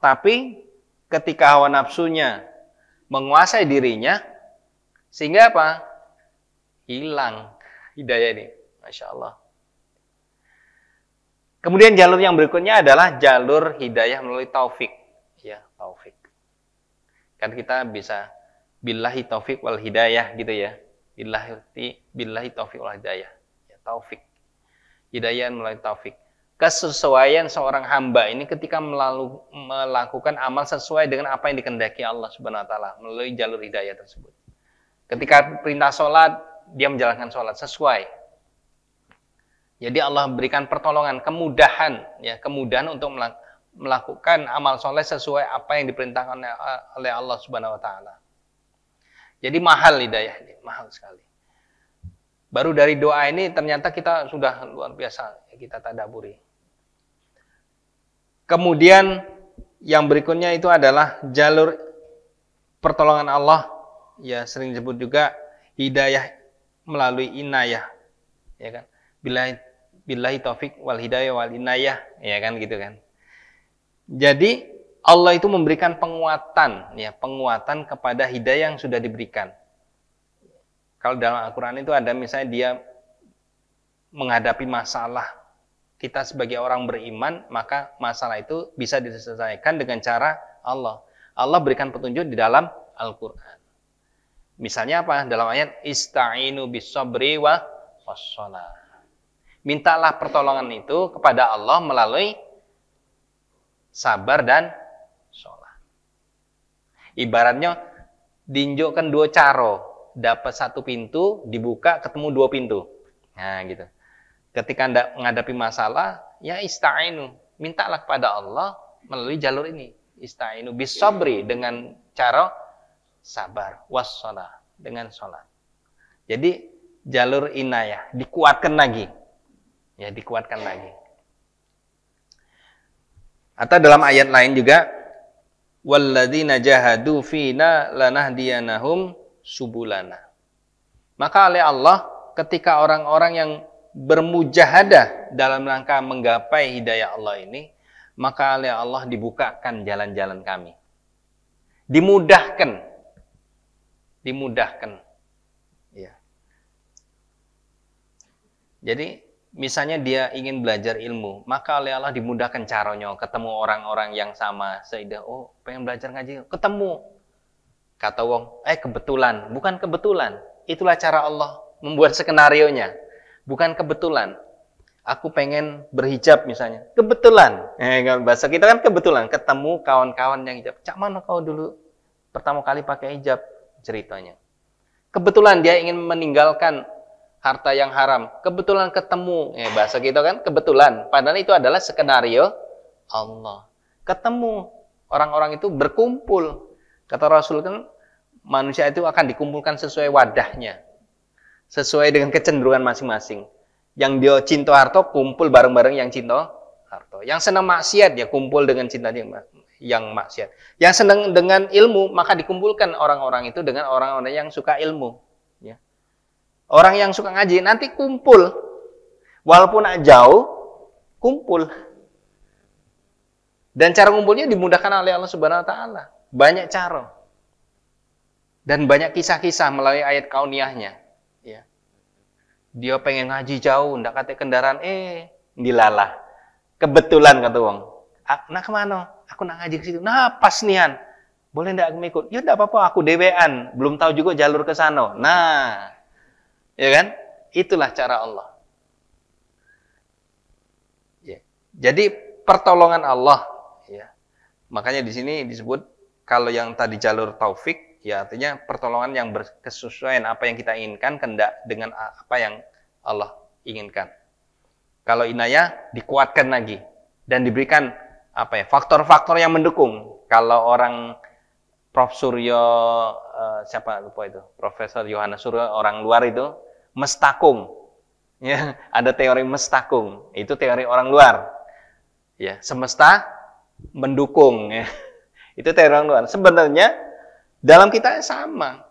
Tapi ketika hawa nafsunya menguasai dirinya, sehingga apa? Hilang hidayah ini. Masya Allah. Kemudian jalur yang berikutnya adalah jalur hidayah melalui taufik. Ya, taufik. Kan kita bisa billahi taufik wal hidayah gitu ya. Billahi taufik wal hidayah. Ya, taufik. Hidayah melalui taufik. Kesesuaian seorang hamba ini ketika melakukan amal sesuai dengan apa yang dikehendaki Allah Subhanahu wa taala melalui jalur hidayah tersebut. Ketika perintah sholat, dia menjalankan sholat sesuai. Jadi Allah berikan pertolongan, kemudahan, ya, kemudahan untuk melakukan amal soleh sesuai apa yang diperintahkan oleh Allah Subhanahu wa taala. Jadi mahal hidayah ini, mahal sekali. Baru dari doa ini ternyata kita sudah luar biasa, ya, kita tadabburi. Kemudian yang berikutnya itu adalah jalur pertolongan Allah, ya sering disebut juga hidayah melalui inayah, ya kan? Billahi taufik wal hidayah wal inayah, ya kan gitu kan. Jadi Allah itu memberikan penguatan, ya, penguatan kepada hidayah yang sudah diberikan. Kalau dalam Al-Qur'an itu ada misalnya dia menghadapi masalah, kita sebagai orang beriman, maka masalah itu bisa diselesaikan dengan cara Allah. Allah berikan petunjuk di dalam Al-Qur'an. Misalnya apa? Dalam ayat ista'inu bis-sabri was-shalah. Mintalah pertolongan itu kepada Allah melalui sabar dan sholat. Ibaratnya diinjukkan dua caro, dapat satu pintu, dibuka ketemu dua pintu. Nah gitu. Ketika Anda menghadapi masalah, ya ista'inu, mintalah kepada Allah melalui jalur ini. Ista'inu bis-sabri dengan cara sabar, was-shalah dengan sholat. Jadi jalur inayah dikuatkan lagi. Ya, dikuatkan lagi. Atau dalam ayat lain juga walladzina jahadu fina lanahdiyanahum subulana. Maka oleh Allah ketika orang-orang yang bermujahadah dalam rangka menggapai hidayah Allah ini, maka oleh Allah dibukakan jalan-jalan kami. Dimudahkan. Ya. Jadi misalnya dia ingin belajar ilmu, maka oleh Allah dimudahkan caranya, ketemu orang-orang yang sama. Sehingga, oh pengen belajar ngaji, ketemu. Kata wong, kebetulan. Bukan kebetulan. Itulah cara Allah membuat skenarionya. Bukan kebetulan. Aku pengen berhijab misalnya. Kebetulan. Bahasa kita kan kebetulan. Ketemu kawan-kawan yang hijab. Cak mana kau dulu pertama kali pakai hijab? Ceritanya. Kebetulan dia ingin meninggalkan harta yang haram, kebetulan ketemu, bahasa kita kan kebetulan, padahal itu adalah skenario Allah. Ketemu, orang-orang itu berkumpul. Kata Rasul kan, manusia itu akan dikumpulkan sesuai wadahnya, sesuai dengan kecenderungan masing-masing. Yang dia cinta harta, kumpul bareng-bareng yang cinta harta. Yang senang maksiat, ya kumpul dengan cinta yang maksiat. Yang senang dengan ilmu, maka dikumpulkan orang-orang itu dengan orang-orang yang suka ilmu. Ya. Orang yang suka ngaji nanti kumpul. Walaupun jauh, kumpul. Dan cara kumpulnya dimudahkan oleh Allah Subhanahu wa taala. Banyak cara. Dan banyak kisah-kisah melalui ayat kauniyahnya. Ya. Dia pengen ngaji jauh, ndak kate kendaraan, dilalah. Kebetulan kata wong. Nah kemana? Aku nak ngaji ke situ. Nah pas nian. Boleh ndak aku ikut? Ya ndak apa-apa, aku dewean. Belum tahu juga jalur ke sana. Nah, ya kan? Itulah cara Allah. Ya. Jadi pertolongan Allah, ya. Makanya di sini disebut kalau yang tadi jalur taufik, ya artinya pertolongan yang berkesesuaian apa yang kita inginkan kehendak dengan apa yang Allah inginkan. Kalau inayah dikuatkan lagi dan diberikan faktor-faktor yang mendukung. Kalau orang Prof Suryo siapa lupa itu, Profesor Yohanes Suryo orang luar itu mestakung. Ya, ada teori mestakung. Itu teori orang luar. Ya, semesta mendukung, ya. Itu teori orang luar. Sebenarnya dalam kita sama.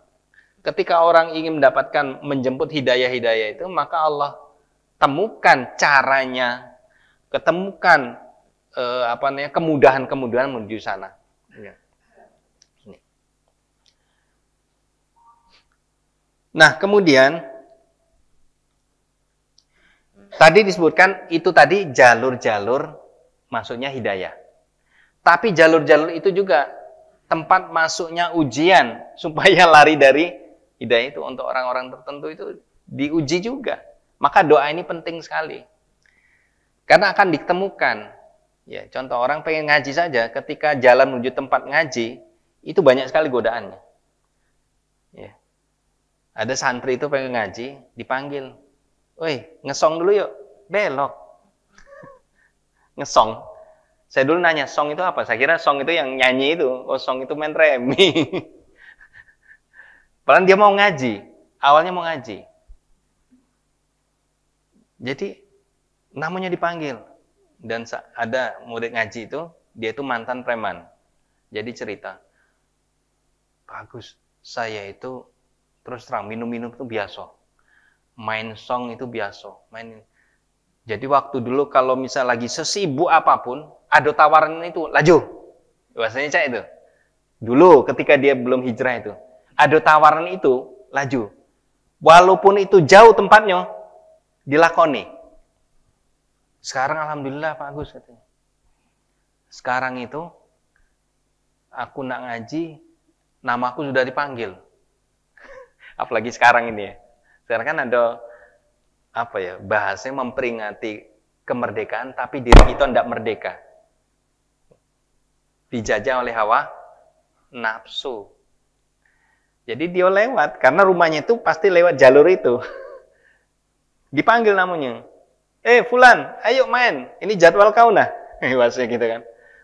Ketika orang ingin mendapatkan menjemput hidayah-hidayah itu, maka Allah temukan caranya, ketemukan kemudahan-kemudahan menuju sana. Ya. Ini. Nah, kemudian Tadi disebutkan itu tadi jalur-jalur masuknya hidayah. Tapi jalur-jalur itu juga tempat masuknya ujian supaya lari dari hidayah itu untuk orang-orang tertentu itu diuji juga. Maka doa ini penting sekali. Karena akan ditemukan. Ya, contoh orang pengen ngaji saja, ketika jalan menuju tempat ngaji, itu banyak sekali godaannya. Ya. Ada santri itu pengen ngaji, dipanggil. Woi, ngesong dulu yuk. Belok. Ngesong. Saya dulu nanya, song itu apa? Saya kira song itu yang nyanyi itu. Oh, song itu main remi. Padahal dia mau ngaji. Awalnya mau ngaji. Jadi, namanya dipanggil. Dan ada murid ngaji itu, dia itu mantan preman. Jadi cerita, Pak Agus, saya itu terus terang minum-minum itu biasa. Main song itu biasa. Jadi waktu dulu kalau misal lagi sesibuk apapun, ada tawaran itu, laju. Bahasanya cak itu. Dulu ketika dia belum hijrah itu, ada tawaran itu, laju. Walaupun itu jauh tempatnya, dilakoni. Sekarang alhamdulillah Pak Agus katanya. Sekarang itu aku nak ngaji, namaku sudah dipanggil. Apalagi sekarang ini ya. Sekarang kan ada bahasanya memperingati kemerdekaan tapi diri kita tidak merdeka. Dijajah oleh hawa nafsu. Jadi dia lewat karena rumahnya itu pasti lewat jalur itu. Dipanggil namanya. Fulan, ayo main. Ini jadwal kau nah. Bahasanya gitu kan.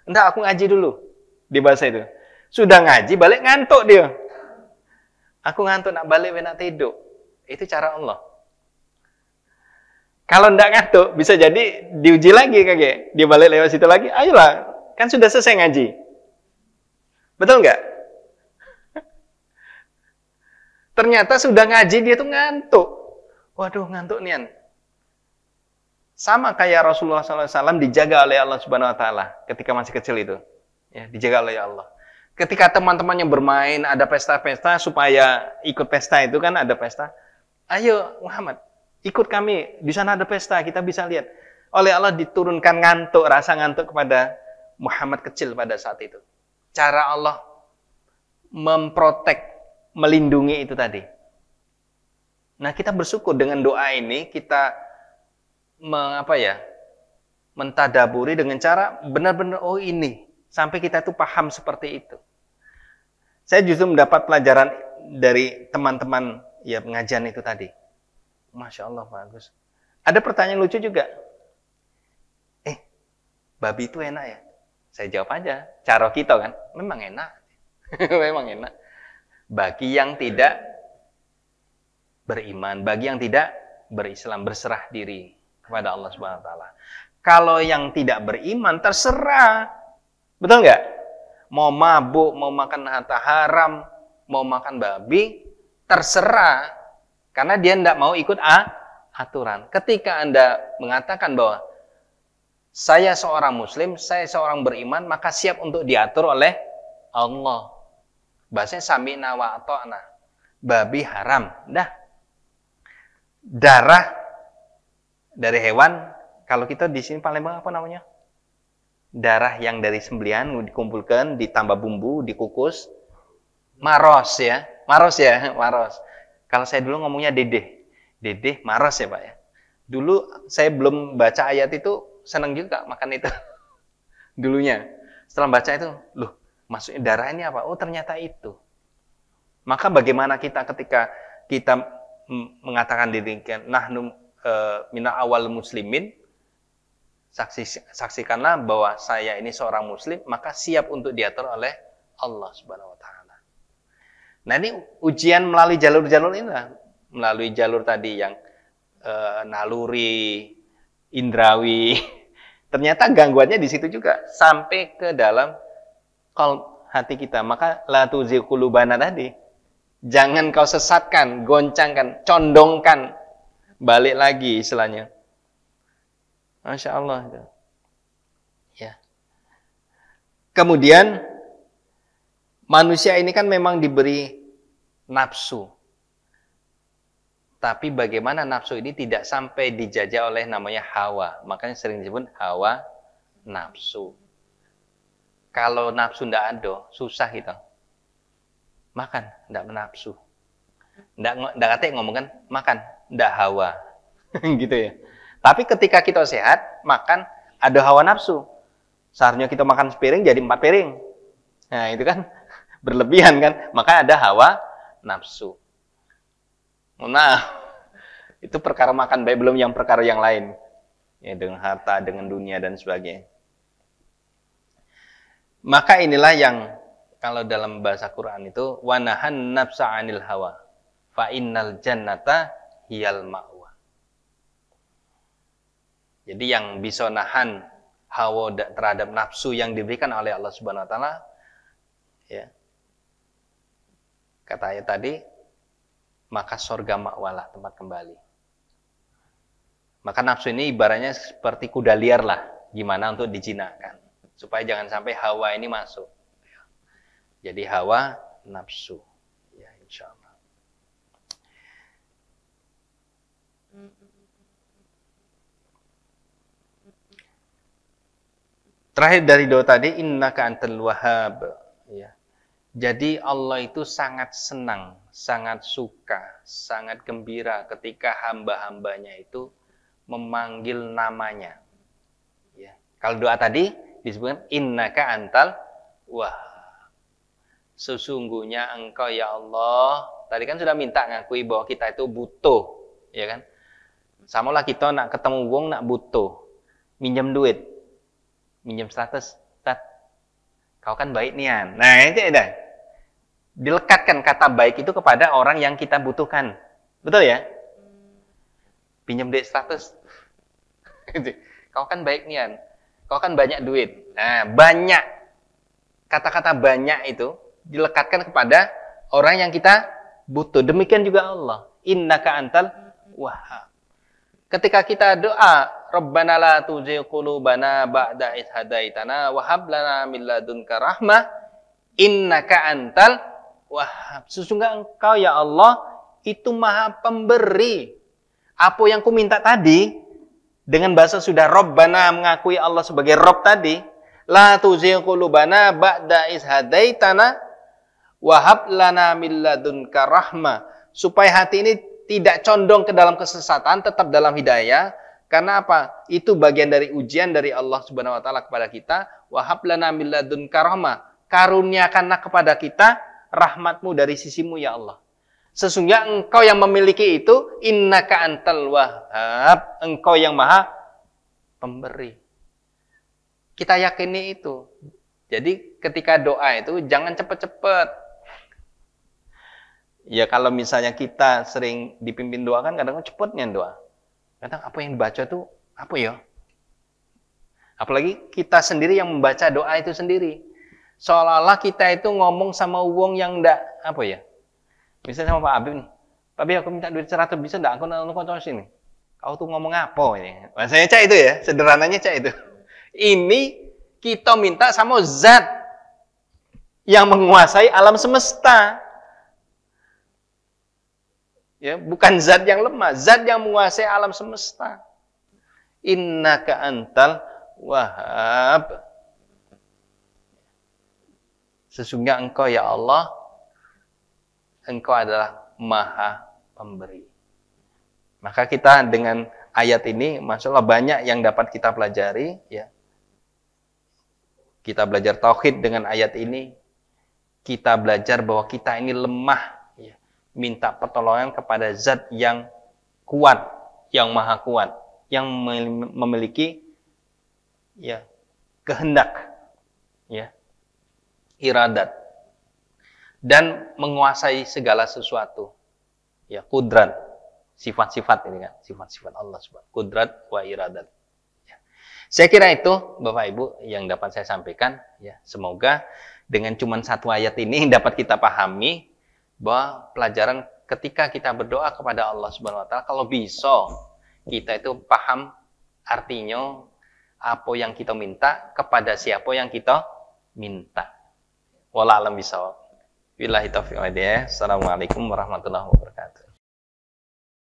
Enggak, aku ngaji dulu. Di bahasa itu. Sudah ngaji, balik ngantuk dia. Aku ngantuk, nak balik, nak tidur. Itu cara Allah. Kalau enggak ngantuk, bisa jadi diuji lagi kakek. Dia balik lewat situ lagi. Ayolah, kan sudah selesai ngaji. Betul enggak? Ternyata sudah ngaji, dia tuh ngantuk. Waduh, ngantuk nian. Sama kayak Rasulullah SAW dijaga oleh Allah Subhanahu Wa Taala ketika masih kecil itu, ya, dijaga oleh Allah. Ketika teman-temannya bermain, ada pesta-pesta supaya ikut pesta itu kan ada pesta. Ayo Muhammad, ikut kami di sana ada pesta, kita bisa lihat. Oleh Allah diturunkan ngantuk, rasa ngantuk kepada Muhammad kecil pada saat itu. Cara Allah memprotek, melindungi itu tadi. Nah kita bersyukur dengan doa ini kita mentadaburi dengan cara benar-benar ini sampai kita tuh paham seperti itu. Saya justru mendapat pelajaran dari teman-teman ya pengajian itu tadi. Masya Allah Pak Agus. Ada pertanyaan lucu juga. Babi itu enak ya? Saya jawab aja. Cara kita kan, memang enak. Memang enak. Bagi yang tidak beriman, bagi yang tidak berislam, berserah diri kepada Allah Subhanahu Wa Taala. Kalau yang tidak beriman terserah, betul nggak? Mau mabuk, mau makan harta haram, mau makan babi, terserah, karena dia tidak mau ikut aturan. Ketika Anda mengatakan bahwa saya seorang Muslim, saya seorang beriman, maka siap untuk diatur oleh Allah. Bahasanya sami'na wa ata'na. Babi haram, dah. Darah dari hewan, kalau kita di sini Palembang apa namanya? Darah yang dari sembelihan dikumpulkan, ditambah bumbu, dikukus, maros ya, maros. Kalau saya dulu ngomongnya dedeh maros ya Pak ya. Dulu saya belum baca ayat itu, senang juga makan itu. Dulunya, setelah baca itu, loh, maksudnya darah ini apa? Oh ternyata itu. Maka bagaimana kita ketika kita mengatakan diri nahnu mina awal muslimin, saksikanlah bahwa saya ini seorang muslim, maka siap untuk diatur oleh Allah Subhanahu Wa Taala. Nah ini ujian melalui jalur-jalur ini lah, melalui jalur tadi yang naluri, indrawi. Ternyata gangguannya di situ juga sampai ke dalam hati kita. Maka la tuzigh qulubana tadi, jangan kau sesatkan, goncangkan, condongkan. Balik lagi istilahnya. Masya Allah. Ya. Kemudian manusia ini kan memang diberi nafsu. Tapi bagaimana nafsu ini tidak sampai dijajah oleh namanya hawa. Makanya sering disebut hawa nafsu. Kalau nafsu tidak ada, susah kita makan, tidak menafsu. Tidak katanya ngomong kan, makan, tidak hawa. Gitu ya. Tapi ketika kita sehat, makan, ada hawa nafsu. Seharusnya kita makan sepiring, jadi 4 piring. Nah, itu kan berlebihan kan. Maka ada hawa nafsu. Nah, itu perkara makan baik, belum yang perkara yang lain. Ya, dengan harta, dengan dunia, dan sebagainya. Maka inilah yang kalau dalam bahasa Quran itu wanahan nafsa 'anil hawa fa innal jannata hiyal ma'wa. Jadi yang bisa nahan hawa terhadap nafsu yang diberikan oleh Allah Subhanahu wa taala, ya. Kata ayat tadi, maka surga ma'walah, tempat kembali. Maka nafsu ini ibaratnya seperti kuda liar lah, gimana untuk dijinakkan. Supaya jangan sampai hawa ini masuk. Jadi hawa nafsu. Ya, insya Allah. Terakhir dari doa tadi, innaka antal wahhab. Ya. Jadi Allah itu sangat senang, sangat suka, sangat gembira ketika hamba-hambanya itu memanggil namanya. Ya. Kalau doa tadi disebutkan innaka antal wahhab. Sesungguhnya engkau ya Allah. Tadi kan sudah minta ngakui bahwa kita itu butuh, ya kan? Samalah kita nak ketemu wong nak butuh, minjem duit, minjem 100, kau kan baik nian. Nah, itu dah. Dilekatkan kata baik itu kepada orang yang kita butuhkan. Betul ya? Pinjam duit 100. Kau kan baik nian. Kau kan banyak duit. Nah, banyak. Kata-kata banyak itu dilekatkan kepada orang yang kita butuh. Demikian juga Allah. Innaka antal wahhab. Ketika kita doa, Rabbana la tuzigh qulubana ba'da idh hadaitana wa hab lana min ladunka rahmah innaka antal wahhab. Sesungguhnya engkau ya Allah itu maha pemberi. Apa yang ku minta tadi, dengan bahasa sudah Rabbana mengakui Allah sebagai Rabb tadi, la tuzigh qulubana ba'da idh hadaitana wa hab lana min ladunka rahmah. Supaya hati ini tidak condong ke dalam kesesatan, tetap dalam hidayah. Karena apa? Itu bagian dari ujian dari Allah Subhanahu wa taala kepada kita. Wa hab lana min ladunka rahmah. Karuniakanlah kepada kita rahmatmu dari sisimu ya Allah. Sesungguhnya engkau yang memiliki itu, innaka antal wahhab, engkau yang maha pemberi. Kita yakini itu. Jadi ketika doa itu jangan cepat-cepat. Ya kalau misalnya kita sering dipimpin doa kan kadang-kadang cepatnya doa. Kadang apa yang dibaca tuh apa ya? Apalagi kita sendiri yang membaca doa itu sendiri. Seolah-olah kita itu ngomong sama wong yang ndak apa ya? Misalnya sama Pak Habib nih. Pak Habib aku minta duit 100 bisa ndak? Aku nonton sini. Kau tuh ngomong apa ini? Bahasanya cak itu ya, sederhananya cak itu. Ini kita minta sama zat yang menguasai alam semesta. Ya, bukan zat yang lemah, zat yang menguasai alam semesta. Innaka antal wahhab. Sesungguhnya engkau ya Allah, engkau adalah maha pemberi. Maka kita dengan ayat ini, Masya Allah banyak yang dapat kita pelajari. Ya. Kita belajar tauhid dengan ayat ini. Kita belajar bahwa kita ini lemah. Minta pertolongan kepada zat yang kuat, yang maha kuat, yang memiliki ya kehendak, ya iradat, dan menguasai segala sesuatu, ya kudrat, sifat-sifat ini kan, sifat-sifat Allah subhanahu, kudrat wa iradat. Ya. Saya kira itu Bapak Ibu yang dapat saya sampaikan. Ya, semoga dengan cuma satu ayat ini dapat kita pahami bahwa pelajaran ketika kita berdoa kepada Allah Subhanahu wa taala, kalau bisa kita itu paham artinya apa yang kita minta, kepada siapa yang kita minta. Wallahu a'lam bishawab. Billahi taufiq wal hidayah. Assalamualaikum warahmatullahi wabarakatuh.